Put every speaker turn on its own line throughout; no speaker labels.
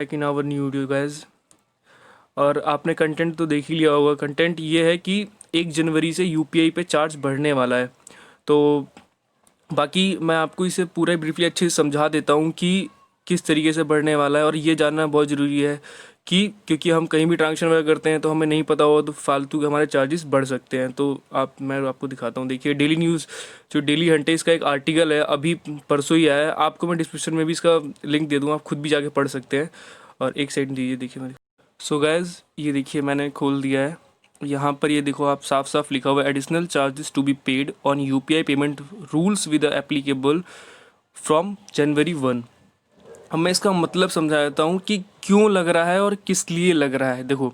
Back in our new video guys. और आपने content तो देख ही लिया होगा। कंटेंट ये है कि 1 जनवरी से यूपीआई पे चार्ज बढ़ने वाला है। तो बाकी मैं आपको इसे पूरा ब्रीफली अच्छे से समझा देता हूँ कि किस तरीके से बढ़ने वाला है। और ये जानना बहुत ज़रूरी है कि क्योंकि हम कहीं भी ट्रांजेक्शन वगैरह करते हैं तो हमें नहीं पता हो तो फालतू के हमारे चार्जेस बढ़ सकते हैं। तो मैं आपको दिखाता हूँ। देखिए, डेली न्यूज़ जो डेली हंट है, इसका एक आर्टिकल है, अभी परसों ही आया है। आपको मैं डिस्क्रिप्शन में भी इसका लिंक दे दूँगा, आप खुद भी जाके पढ़ सकते हैं। और एक सेकंड दीजिए, देखिए मेरे। सो गाइज, ये देखिए मैंने खोल दिया है। यहाँ पर ये देखो, आप साफ साफ लिखा हुआ है additional charges to be paid on UPI payment rules with applicable from January 1। अब मैं इसका मतलब समझा देता हूँ कि क्यों लग रहा है और किस लिए लग रहा है। देखो,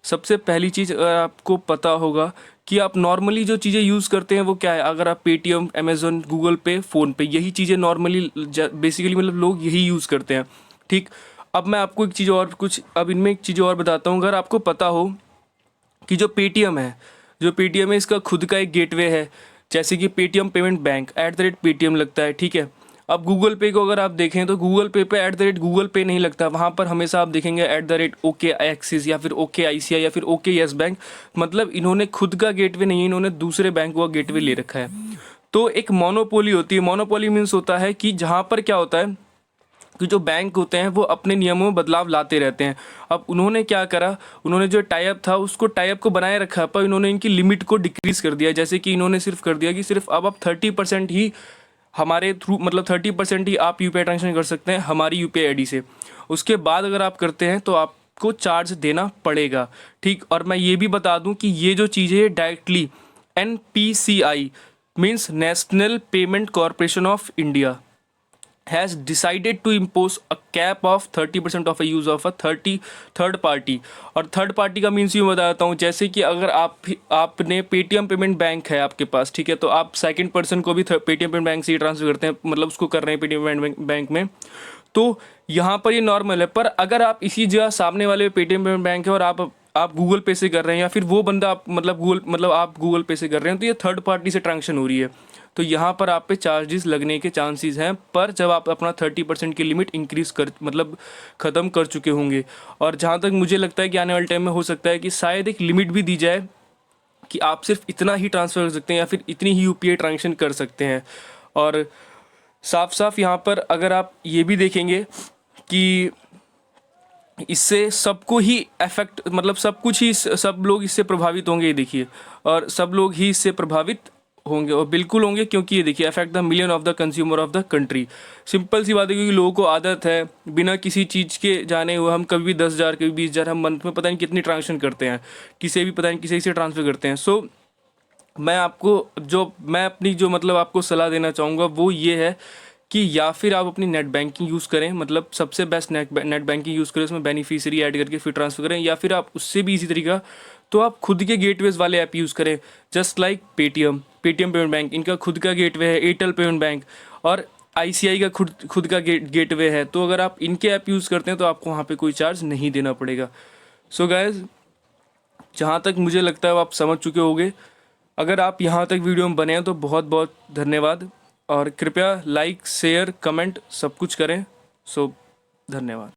सबसे पहली चीज़, अगर आपको पता होगा कि आप नॉर्मली जो चीज़ें यूज़ करते हैं वो क्या है। अगर आप पेटीएम, अमेज़न, गूगल पे, फ़ोनपे, यही चीज़ें नॉर्मली बेसिकली मतलब लोग यही यूज़ करते हैं। ठीक। अब मैं आपको एक चीज़ और अब इनमें एक चीज़ और बताता हूँ। अगर आपको पता हो कि जो पेटीएम है इसका खुद का एक गेटवे है, जैसे कि पेटीएम पेमेंट बैंक @पेटीएम लगता है। ठीक है। अब गूगल पे को अगर आप देखें तो गूगल पे गूगल पे नहीं लगता, वहाँ पर हमेशा आप देखेंगे @OK एक्सिस या फिर OK ICI या फिर OK येस बैंक। मतलब इन्होंने खुद का गेटवे नहीं, इन्होंने दूसरे बैंकों का गेटवे ले रखा है। तो एक मोनोपोली होती है। मोनोपोली मीन्स होता है कि जहाँ पर क्या होता है कि जो बैंक होते हैं वो अपने नियमों में बदलाव लाते रहते हैं। अब उन्होंने क्या करा, उन्होंने जो टाइप था उसको टाइप को बनाए रखा, पर इन्होंने इनकी लिमिट को डिक्रीज़ कर दिया। जैसे कि इन्होंने सिर्फ कर दिया कि सिर्फ अब आप 30% ही हमारे थ्रू, मतलब 30% ही आप यूपीआई ट्रांजेक्शन कर सकते हैं हमारी यूपीआई आईडी से। उसके बाद अगर आप करते हैं तो आपको चार्ज देना पड़ेगा। ठीक। और मैं ये भी बता दूं कि ये जो चीज़ है directly NPCI means national payment corporation of India has decided to impose a cap of 30% of a use of a third party. और थर्ड पार्टी का मीन्स यूँ बताता हूँ, जैसे कि अगर आपने पेटीएम पेमेंट बैंक है आपके पास, ठीक है, तो आप सेकंड पर्सन को भी पेटीएम पेमेंट बैंक से ही ट्रांसफर करते हैं, मतलब उसको कर रहे हैं पेटीएम पेमेंट बैंक में। तो यहाँ पर ये नॉर्मल है। पर अगर आप इसी जगह सामने वाले पेटीएम पेमेंट बैंक है और आप गूगल पे से कर रहे हैं, या फिर वो बंदा आप आप गूगल पे से कर रहे हैं, तो ये थर्ड पार्टी से ट्रांजेक्शन हो रही है। तो यहाँ पर आप पे चार्जेस लगने के चांसेस हैं, पर जब आप अपना 30% की लिमिट इंक्रीज़ कर ख़त्म कर चुके होंगे। और जहाँ तक मुझे लगता है कि आने वाले टाइम में हो सकता है कि शायद एक लिमिट भी दी जाए कि आप सिर्फ इतना ही ट्रांसफ़र कर सकते हैं या फिर इतनी ही यूपीआई ट्रांजेक्शन कर सकते हैं। और साफ साफ यहाँ पर अगर आप ये भी देखेंगे कि इससे सबको ही इफेक्ट, मतलब सब लोग इससे प्रभावित होंगे, ये देखिए। और सब लोग ही इससे प्रभावित होंगे, और बिल्कुल होंगे, क्योंकि ये देखिए affect the million of the consumer of the country. Simple सी बात है, क्योंकि लोगों को आदत है बिना किसी चीज़ के जाने हुए हम कभी भी 10,000 कभी 20,000 हम मंथ में पता नहीं कितनी ट्रांजेक्शन करते हैं, किसी भी पता नहीं किसी से ट्रांसफ़र करते हैं। सो मैं अपनी जो आपको सलाह देना चाहूँगा वो ये है कि या फिर आप अपनी नेट बैंकिंग यूज़ करें, मतलब सबसे बेस्ट नेट बैंकिंग यूज़ करें, उसमें बेनिफिशियरी ऐड करके फिर ट्रांसफ़र करें, या फिर आप उससे भी इसी तरीका तो आप खुद के गेटवेज वाले ऐप यूज़ करें। Just like Paytm payment bank, इनका खुद का गेटवे है, एयरटेल पेमेंट बैंक, और ICI का खुद का गेटवे है। तो अगर आप इनके ऐप यूज़ करते हैं तो आपको वहाँ पे कोई चार्ज नहीं देना पड़ेगा। सो गाइज, जहाँ तक मुझे लगता है आप समझ चुके होंगे। अगर आप यहाँ तक वीडियो में बने हैं तो बहुत बहुत धन्यवाद, और कृपया लाइक शेयर कमेंट सब कुछ करें। सो धन्यवाद।